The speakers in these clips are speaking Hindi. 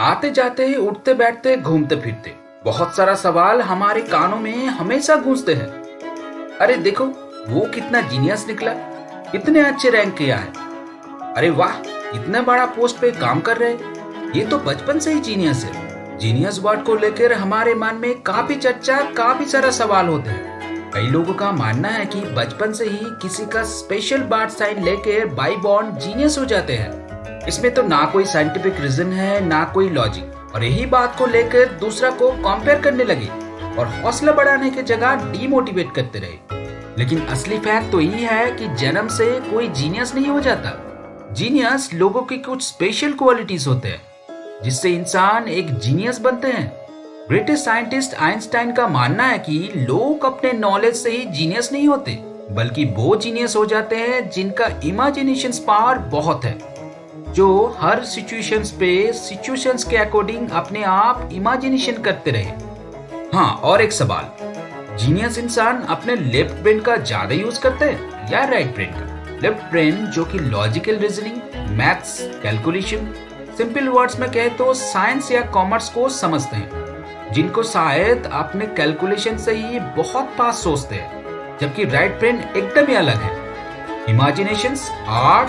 आते जाते उठते बैठते घूमते फिरते बहुत सारा सवाल हमारे कानों में हमेशा गूंजते हैं। अरे देखो, वो कितना जीनियस निकला, कितने अच्छे रैंक किया है। अरे वाह, इतना बड़ा पोस्ट पे काम कर रहे, ये तो बचपन से ही जीनियस है। जीनियस वर्ड को लेकर हमारे मन में काफी चर्चा, काफी सारा सवाल होते हैं। कई लोगों का मानना है कि बचपन से ही किसी का स्पेशल बर्थ साइन लेकर बाई बॉर्न जीनियस हो जाते हैं। इसमें तो ना कोई साइंटिफिक रीजन है, ना कोई लॉजिक, और यही बात को लेकर दूसरा को कंपेयर करने लगे और हौसला बढ़ाने की जगह डीमोटिवेट करते रहे। लेकिन असली फैक्ट तो यही है कि जन्म से कोई जीनियस नहीं हो जाता। जीनियस लोगों की कुछ स्पेशल क्वालिटीज होते हैं जिससे इंसान एक जीनियस बनते हैं। ब्रिटिश साइंटिस्ट आइंस्टाइन का मानना है कि लोग अपने नॉलेज से ही जीनियस नहीं होते, बल्कि वो जीनियस हो जाते हैं जिनका इमेजिनेशन पावर बहुत है, जो हर सिचुएशंस के अकॉर्डिंग अपने आप इमेजिनेशन करते रहे। हाँ, और एक सवाल, जीनियस इंसान अपने लेफ्ट ब्रेन का ज्यादा यूज करते हैं या राइट ब्रेन का? लेफ्ट ब्रेन जो कि logical reasoning, maths, calculation, simple words में कहे तो साइंस या कॉमर्स को समझते हैं, जिनको शायद अपने कैलकुलेशन से ही बहुत फास्ट सोचते हैं। जबकि राइट ब्रेन एकदम ही अलग है। इमेजिनेशंस, आर्ट,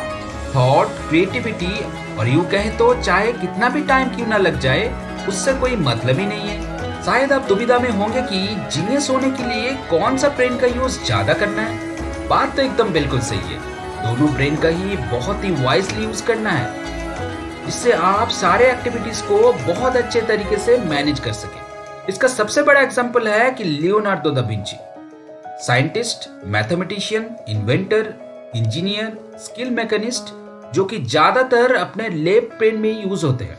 थॉट, क्रिएटिविटी, और यूं कहें तो चाहे कितना भी टाइम क्यों ना लग जाए, उससे कोई मतलब ही नहीं है। शायद आप दुविधा में होंगे कि जीनियस होने के लिए कौन सा ब्रेन का यूज ज्यादा करना है। बात तो एकदम बिल्कुल सही है, दोनों ब्रेन का ही बहुत ही वाइजली यूज करना है, जिससे आप सारे एक्टिविटीज को बहुत अच्छे तरीके से मैनेज कर सके। इसका सबसे बड़ा एग्जांपल है कि Leonardo da Vinci, scientist, mathematician, inventor, engineer, skill machinist, जो कि ज्यादातर अपने लेफ्ट ब्रेन में यूज होते हैं।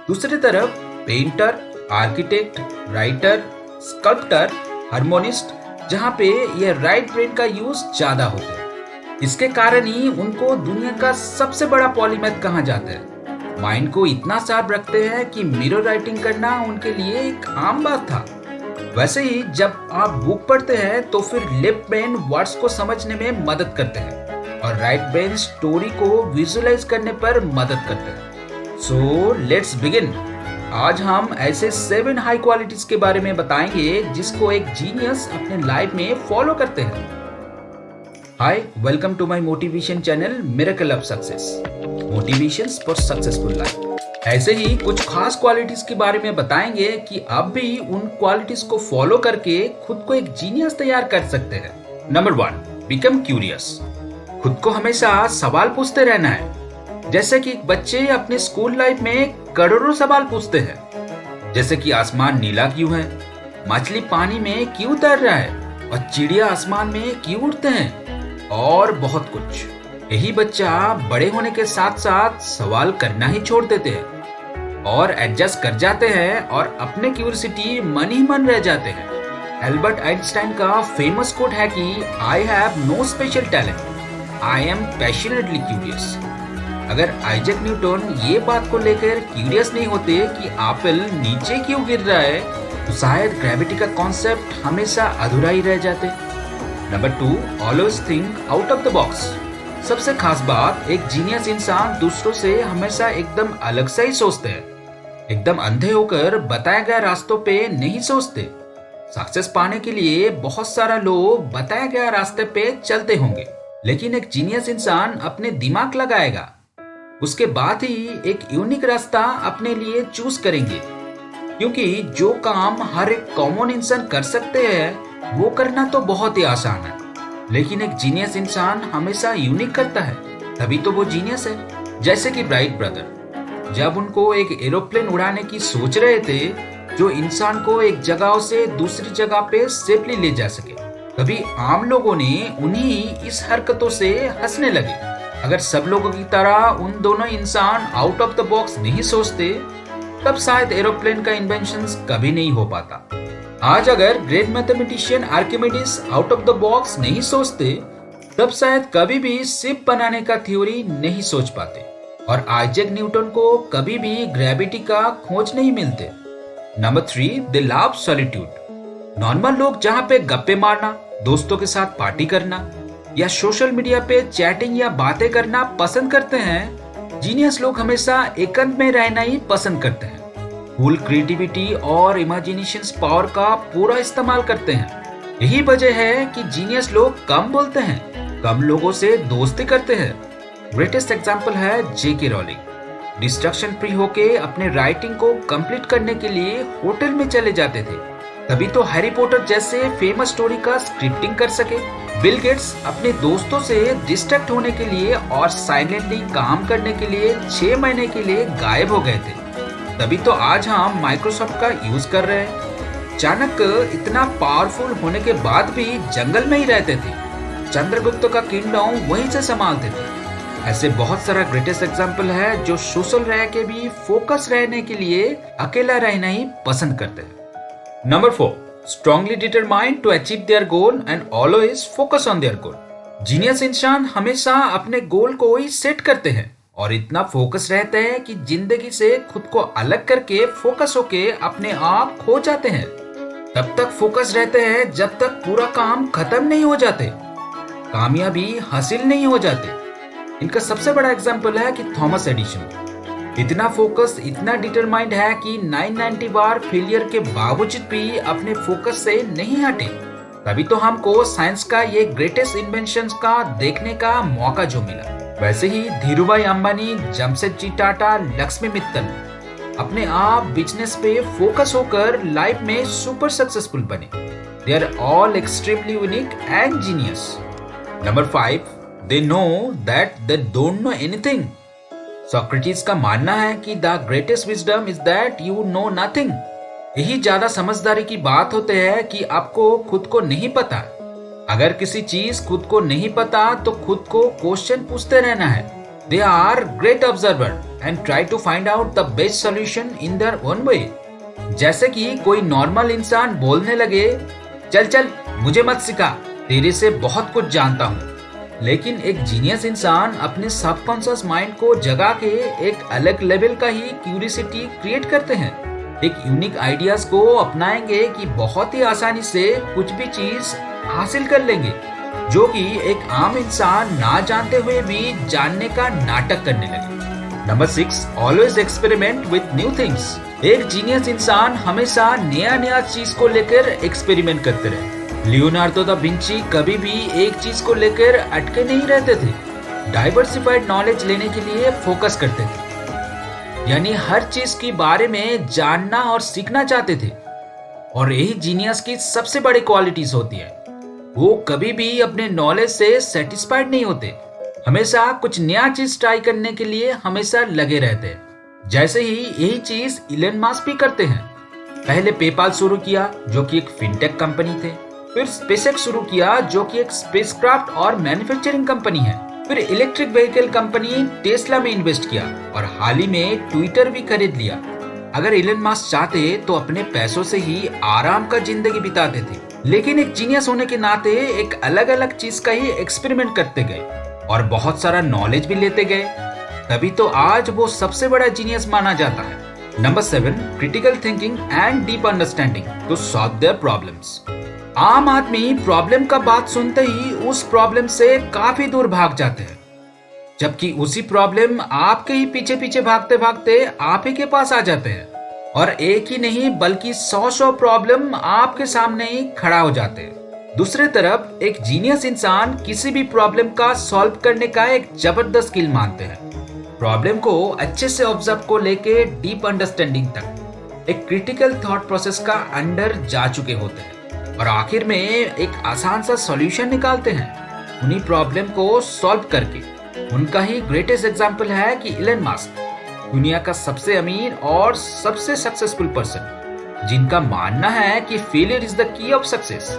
दूसरी तरफ painter, architect, writer, sculptor, harmonist, जहां पे ये राइट ब्रेन का यूज ज्यादा होता है। इसके कारण ही उनको दुनिया का सबसे बड़ा पॉलीमैथ कहा जाता है। माइंड को इतना शार्प रखते हैं कि मिरर राइटिंग करना उनके लिए एक आम बात था। वैसे ही जब आप बुक पढ़ते हैं तो फिर लेफ्ट ब्रेन वर्ड्स को समझने में मदद करते हैं और राइट ब्रेन स्टोरी को विजुअलाइज करने पर मदद करते हैं। So let's begin. आज हम ऐसे 7 हाई क्वालिटीज के बारे में बताएंगे जिसको एक जीनियस अपने लाइफ में फॉलो करते हैं। Hi, welcome to my motivation channel miracle of success, motivations for successful life. ऐसे ही कुछ खास क्वालिटीज के बारे में बताएंगे कि आप भी उन क्वालिटीज को फॉलो करके खुद को एक जीनियस तैयार कर सकते हैं। Number 1, become curious. खुद को हमेशा सवाल पूछते रहना है। जैसे कि बच्चे अपने स्कूल लाइफ में करोड़ों सवाल पूछते हैं, जैसे कि आसमान नीला क्यों है, मछली पानी में क्यों तैर रहा है, और चिड़िया आसमान में क्यों उड़ते हैं, और बहुत कुछ। यही बच्चा बड़े होने के साथ साथ सवाल करना ही छोड़ देते हैं और एडजस्ट कर जाते हैं और अपने क्यूरियोसिटी मन ही मन रह जाते हैं। एल्बर्ट आइंस्टाइन का फेमस कोट है कि I have no special talent, I am passionately curious. अगर आइजैक न्यूटन ये बात को लेकर क्यूरियस नहीं होते कि एप्पल नीचे क्यों गिर रहा है, तो शायद ग्रेविटी का कॉन्सेप्ट हमेशा अधूरा ही रह जाते। Number 2, always think out of the box. सबसे खास बात, एक जीनियस इंसान दूसरों से हमेशा एकदम अलग से ही सोचते हैं। एकदम अंधे होकर बताए गए रास्तों पे नहीं सोचते। सक्सेस पाने के लिए बहुत सारा लोग बताए गए रास्ते पे चलते होंगे, लेकिन एक जीनियस इंसान अपने दिमाग लगाएगा, उसके बाद ही एक यूनिक रास्ता अपने लिए चूज करेंगे। क्योंकि जो काम हर एक कॉमन इंसान कर सकते हैं वो करना तो बहुत ही आसान है, लेकिन एक जीनियस इंसान हमेशा यूनिक करता है, तभी तो वो जीनियस है। जैसे कि राइट ब्रदर, जब उनको एक एरोप्लेन उड़ाने की सोच रहे थे जो इंसान को एक जगह से दूसरी जगह पे सेफली ले जा सके, तभी आम लोगों ने उन्हीं इस हरकतों से हंसने लगे। अगर सब लोगों की तरह उन दोनों इंसान आउट ऑफ द बॉक्स नहीं सोचते, तब शायद एरोप्लेन का इन्वेंशन कभी नहीं हो पाता। आज अगर great mathematician Archimedes out of the box नहीं सोचते, तब शायद कभी भी शिप बनाने का थ्योरी नहीं सोच पाते, और आइजैक न्यूटन को कभी भी ग्रेविटी का खोज नहीं मिलते। नंबर 3, दे लव सॉलिट्यूड। नॉर्मल लोग जहाँ पे गप्पे मारना, दोस्तों के साथ पार्टी करना या सोशल मीडिया पे चैटिंग या बातें करना पसंद करते हैं, जीनियस लोग हमेशा एकांत में रहना ही पसंद करते हैं। फुल क्रिएटिविटी और इमेजिनेशन पावर का पूरा इस्तेमाल करते हैं। यही वजह है कि जीनियस लोग कम बोलते हैं, कम लोगों से दोस्ती करते हैं। ग्रेटेस्ट एग्जाम्पल है जेके रॉलिंग। डिस्ट्रक्शन फ्री होके अपने राइटिंग को कंप्लीट करने के लिए होटल में चले जाते थे, तभी तो हैरी पॉटर जैसे फेमस स्टोरी का स्क्रिप्टिंग कर सके। बिल गेट्स अपने दोस्तों से डिस्ट्रैक्ट होने के लिए और साइलेंटली काम करने के लिए 6 महीने के लिए गायब हो गए थे, तभी तो आज हम माइक्रोसॉफ्ट का यूज कर रहे हैं। चाणक्य इतना पावरफुल होने के बाद भी जंगल में ही रहते थे, चंद्रगुप्त का किंगडम वहीं से संभालते थे। ऐसे बहुत सारा ग्रेटेस्ट एग्जाम्पल है जो सोशल रह के भी फोकस रहने के लिए अकेला रहना ही पसंद करते हैं। Number 4, strongly determined to achieve their goal and always focus on their goal. Genius इंसान हमेशा अपने गोल को ही सेट करते हैं और इतना फोकस रहते हैं कि जिंदगी से खुद को अलग करके फोकस होके अपने आप खो जाते हैं। तब तक फोकस रहते हैं जब तक पूरा काम खत्म नहीं हो जाते, कामयाबी हासिल नहीं हो जाते। इनका सबसे बड़ा एग्जाम्पल है कि थॉमस एडिसन इतना फोकस, इतना डिटरमाइंड है कि 990 बार फेलियर के बावजूद भी अपने फोकस से नहीं हटे, तभी तो हमको साइंस का ये ग्रेटेस्ट इन्वेंशन का देखने का मौका जो मिला। वैसे ही धीरूभाई अंबानी, जमशेदजी टाटा, लक्ष्मी मित्तल अपने आप बिजनेस पे फोकस होकर लाइफ में सुपर सक्सेसफुल बने। They are all extremely unique and genius. Number 5, they know that they don't know anything. Socrates का मानना है कि the greatest wisdom is that you know nothing. यही ज्यादा समझदारी की बात होते है कि आपको खुद को नहीं पता। अगर किसी चीज खुद को नहीं पता तो खुद को क्वेश्चन पूछते रहना है। They are great observer and try to find out the best solution in their own way. जैसे कि कोई नॉर्मल इंसान बोलने लगे, चल चल मुझे मत सिखा, तेरे से बहुत कुछ जानता हूँ। लेकिन एक जीनियस इंसान अपने सबकॉन्शियस माइंड को जगा के एक अलग लेवल का ही क्यूरियोसिटी क्रिएट करते हैं। एक यूनिक आइडियाज को अपनाएंगे कि बहुत ही आसानी से कुछ भी चीज हासिल कर लेंगे, जो कि एक आम इंसान ना जानते हुए भी जानने का नाटक करने लगे। Number 6, always experiment with new things. एक जीनियस इंसान हमेशा नया नया चीज को लेकर एक्सपेरिमेंट करते रहे। लियोनार्डो दा विंची कभी भी एक चीज को लेकर अटके नहीं रहते थे, डाइवर्सिफाइड नॉलेज लेने के लिए फोकस करते थे, यानी हर चीज के बारे में जानना और सीखना चाहते थे। और यही जीनियस की सबसे बड़ी क्वालिटीज होती है, वो कभी भी अपने नॉलेज से सेटिस्फाइड नहीं होते, हमेशा कुछ नया चीज ट्राई करने के लिए हमेशा लगे रहते हैं। जैसे ही यही चीज इलन मस्क भी करते हैं। पहले पेपाल शुरू किया जो कि एक फिनटेक कंपनी थे, फिर स्पेसएक्स शुरू किया जो कि एक स्पेसक्राफ्ट और मैन्युफैक्चरिंग कंपनी है, फिर इलेक्ट्रिक व्हीकल कंपनी टेस्ला में इन्वेस्ट किया और हाल ही में ट्विटर भी खरीद लिया। अगर इलन मस्क चाहते तो अपने पैसों से ही आराम का जिंदगी बिताते थे, लेकिन एक जीनियस होने के नाते एक अलग अलग चीज का ही एक्सपेरिमेंट करते गए और बहुत सारा नॉलेज भी लेते गए, तभी तो आज वो सबसे बड़ा जीनियस माना जाता है। Number 7, critical thinking and deep understanding to solve their problems. आम आदमी प्रॉब्लम का बात सुनते ही उस प्रॉब्लम से काफी दूर भाग जाते हैं, जबकि उसी प्रॉब्लम आपके ही पीछे पीछे भागते भागते आप ही के पास आ जाते हैं और एक ही नहीं बल्कि 100 प्रॉब्लम आपके सामने ही खड़ा हो जाते हैं। दूसरी तरफ एक जीनियस इंसान किसी भी प्रॉब्लम का सॉल्व करने का एक जबरदस्त स्किल मानते हैं। प्रॉब्लम को अच्छे से ऑब्जर्व को लेके डीप अंडरस्टैंडिंग तक एक क्रिटिकल थॉट प्रोसेस का अंडर जा चुके होते हैं और आखिर में एक आसान सा सॉल्यूशन निकालते हैं उन्हीं प्रॉब्लम को सॉल्व करके। उनका ही ग्रेटेस्ट एग्जांपल है कि इलन मस्क, दुनिया का सबसे अमीर और सबसे सक्सेसफुल पर्सन, जिनका मानना है कि failure is the key of success.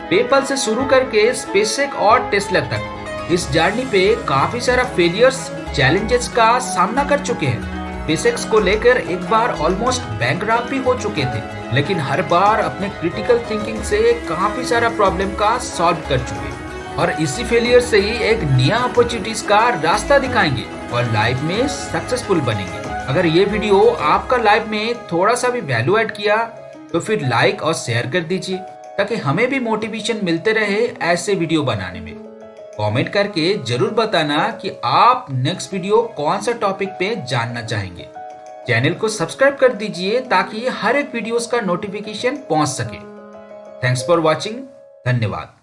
PayPal से शुरू करके स्पेसएक्स और टेस्ला तक इस जर्नी पे काफी सारा फेलियर्स, चैलेंजेस का सामना कर चुके हैं। स्पेसएक्स को लेकर एक बार ऑलमोस्ट बैंकरप्ट भी हो चुके थे, लेकिन हर बार अपने क्रिटिकल थिंकिंग से काफी सारा प्रॉब्लम का सॉल्व कर चुके और इसी फेलियर से ही एक नया अपॉर्चुनिटीज का रास्ता दिखाएंगे और लाइफ में सक्सेसफुल बनेंगे। अगर ये वीडियो आपका लाइफ में थोड़ा सा भी वैल्यू ऐड किया तो फिर लाइक और शेयर कर दीजिए, ताकि हमें भी मोटिवेशन मिलते रहे ऐसे वीडियो बनाने में। कमेंट करके जरूर बताना कि आप नेक्स्ट वीडियो कौन सा टॉपिक पे जानना चाहेंगे। चैनल को सब्सक्राइब कर दीजिए ताकि हर एक वीडियोस का नोटिफिकेशन पहुंच सके। Thanks for watching. धन्यवाद।